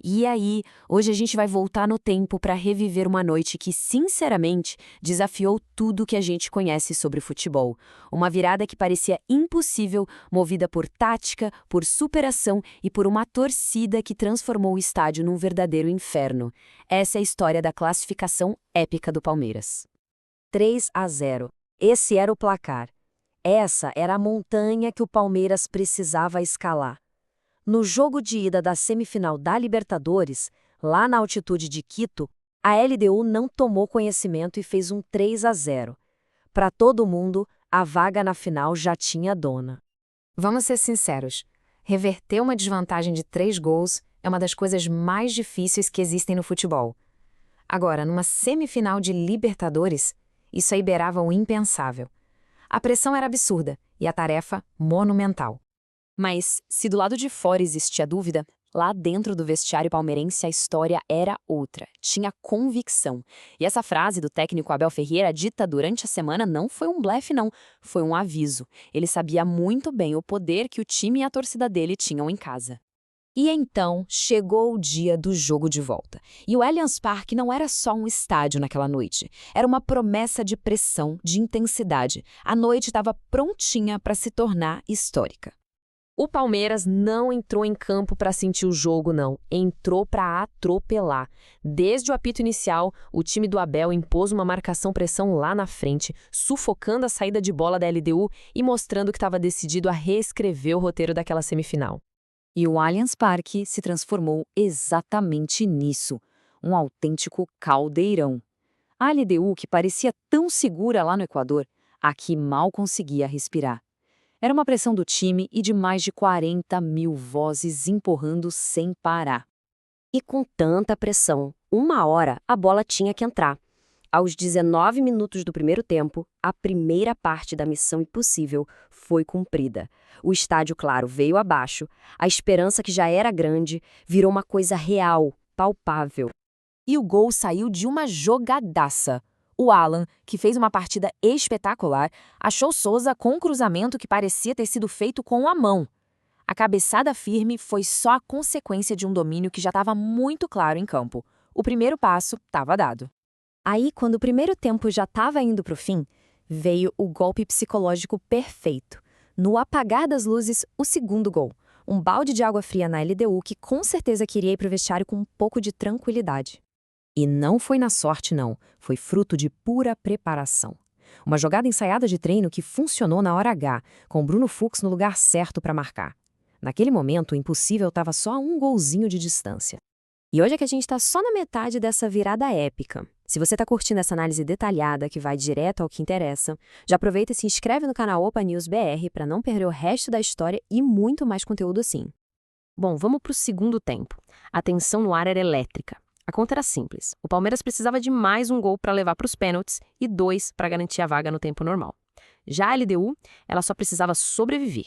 E aí, hoje a gente vai voltar no tempo para reviver uma noite que, sinceramente, desafiou tudo que a gente conhece sobre futebol. Uma virada que parecia impossível, movida por tática, por superação e por uma torcida que transformou o estádio num verdadeiro inferno. Essa é a história da classificação épica do Palmeiras. 3-0. Esse era o placar. Essa era a montanha que o Palmeiras precisava escalar. No jogo de ida da semifinal da Libertadores, lá na altitude de Quito, a LDU não tomou conhecimento e fez um 3-0. Para todo mundo, a vaga na final já tinha dona. Vamos ser sinceros, reverter uma desvantagem de 3 gols é uma das coisas mais difíceis que existem no futebol. Agora, numa semifinal de Libertadores, isso aí beirava o impensável. A pressão era absurda e a tarefa monumental. Mas, se do lado de fora existia dúvida, lá dentro do vestiário palmeirense a história era outra, tinha convicção. E essa frase do técnico Abel Ferreira dita durante a semana não foi um blefe não, foi um aviso. Ele sabia muito bem o poder que o time e a torcida dele tinham em casa. E então chegou o dia do jogo de volta. E o Allianz Parque não era só um estádio naquela noite. Era uma promessa de pressão, de intensidade. A noite estava prontinha para se tornar histórica. O Palmeiras não entrou em campo para sentir o jogo, não. Entrou para atropelar. Desde o apito inicial, o time do Abel impôs uma marcação-pressão lá na frente, sufocando a saída de bola da LDU e mostrando que estava decidido a reescrever o roteiro daquela semifinal. E o Allianz Parque se transformou exatamente nisso, um autêntico caldeirão. A LDU, que parecia tão segura lá no Equador, aqui mal conseguia respirar. Era uma pressão do time e de mais de 40 mil vozes empurrando sem parar. E com tanta pressão, uma hora a bola tinha que entrar. Aos 19 minutos do primeiro tempo, a primeira parte da missão impossível foi cumprida. O estádio, claro, veio abaixo. A esperança que já era grande virou uma coisa real, palpável. E o gol saiu de uma jogadaça. O Alan, que fez uma partida espetacular, achou Souza com um cruzamento que parecia ter sido feito com a mão. A cabeçada firme foi só a consequência de um domínio que já estava muito claro em campo. O primeiro passo estava dado. Aí, quando o primeiro tempo já estava indo para o fim, veio o golpe psicológico perfeito. No apagar das luzes, o segundo gol. Um balde de água fria na LDU que com certeza queria ir para o vestiário com um pouco de tranquilidade. E não foi na sorte, não. Foi fruto de pura preparação. Uma jogada ensaiada de treino que funcionou na hora H, com Bruno Fux no lugar certo para marcar. Naquele momento, o impossível estava só a um golzinho de distância. E hoje é que a gente está só na metade dessa virada épica. Se você está curtindo essa análise detalhada, que vai direto ao que interessa, já aproveita e se inscreve no canal Opa News BR para não perder o resto da história e muito mais conteúdo assim. Bom, vamos para o segundo tempo. A tensão no ar era elétrica. A conta era simples. O Palmeiras precisava de mais um gol para levar para os pênaltis e 2 para garantir a vaga no tempo normal. Já a LDU, ela só precisava sobreviver.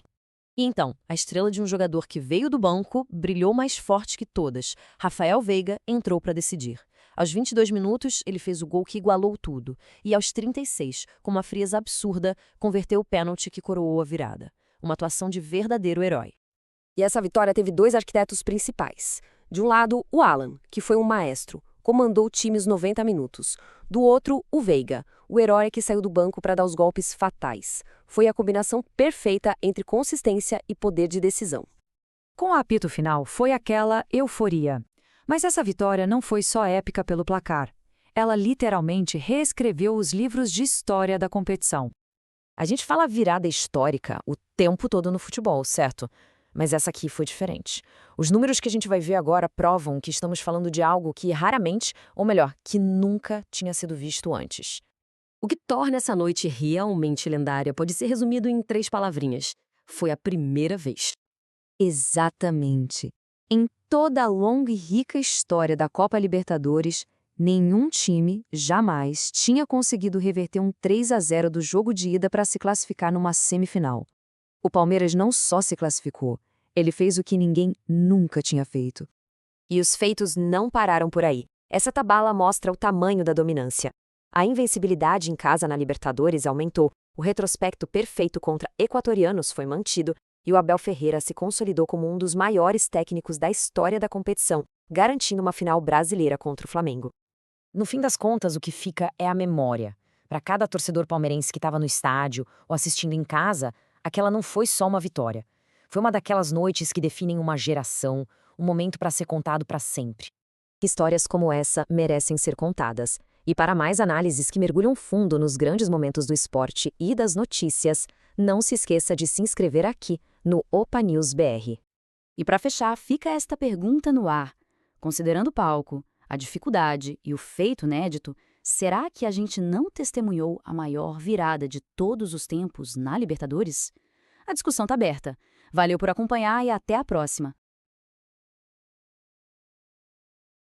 E então, a estrela de um jogador que veio do banco brilhou mais forte que todas. Rafael Veiga entrou para decidir. Aos 22 minutos, ele fez o gol que igualou tudo. E aos 36, com uma frieza absurda, converteu o pênalti que coroou a virada. Uma atuação de verdadeiro herói. E essa vitória teve 2 arquitetos principais. De um lado, o Alan, que foi um maestro, comandou o time os 90 minutos. Do outro, o Veiga, o herói que saiu do banco para dar os golpes fatais. Foi a combinação perfeita entre consistência e poder de decisão. Com o apito final, foi aquela euforia. Mas essa vitória não foi só épica pelo placar. Ela literalmente reescreveu os livros de história da competição. A gente fala virada histórica o tempo todo no futebol, certo? Mas essa aqui foi diferente. Os números que a gente vai ver agora provam que estamos falando de algo que raramente, ou melhor, que nunca tinha sido visto antes. O que torna essa noite realmente lendária pode ser resumido em 3 palavrinhas. Foi a primeira vez. Exatamente. Em toda a longa e rica história da Copa Libertadores, nenhum time jamais tinha conseguido reverter um 3-0 do jogo de ida para se classificar numa semifinal. O Palmeiras não só se classificou, ele fez o que ninguém nunca tinha feito. E os feitos não pararam por aí. Essa tabela mostra o tamanho da dominância. A invencibilidade em casa na Libertadores aumentou, o retrospecto perfeito contra equatorianos foi mantido e o Abel Ferreira se consolidou como um dos maiores técnicos da história da competição, garantindo uma final brasileira contra o Flamengo. No fim das contas, o que fica é a memória. Para cada torcedor palmeirense que estava no estádio ou assistindo em casa, aquela não foi só uma vitória. Foi uma daquelas noites que definem uma geração, um momento para ser contado para sempre. Histórias como essa merecem ser contadas. E para mais análises que mergulham fundo nos grandes momentos do esporte e das notícias, não se esqueça de se inscrever aqui no Opa News BR. E para fechar, fica esta pergunta no ar. Considerando o palco, a dificuldade e o feito inédito, será que a gente não testemunhou a maior virada de todos os tempos na Libertadores? A discussão está aberta. Valeu por acompanhar e até a próxima.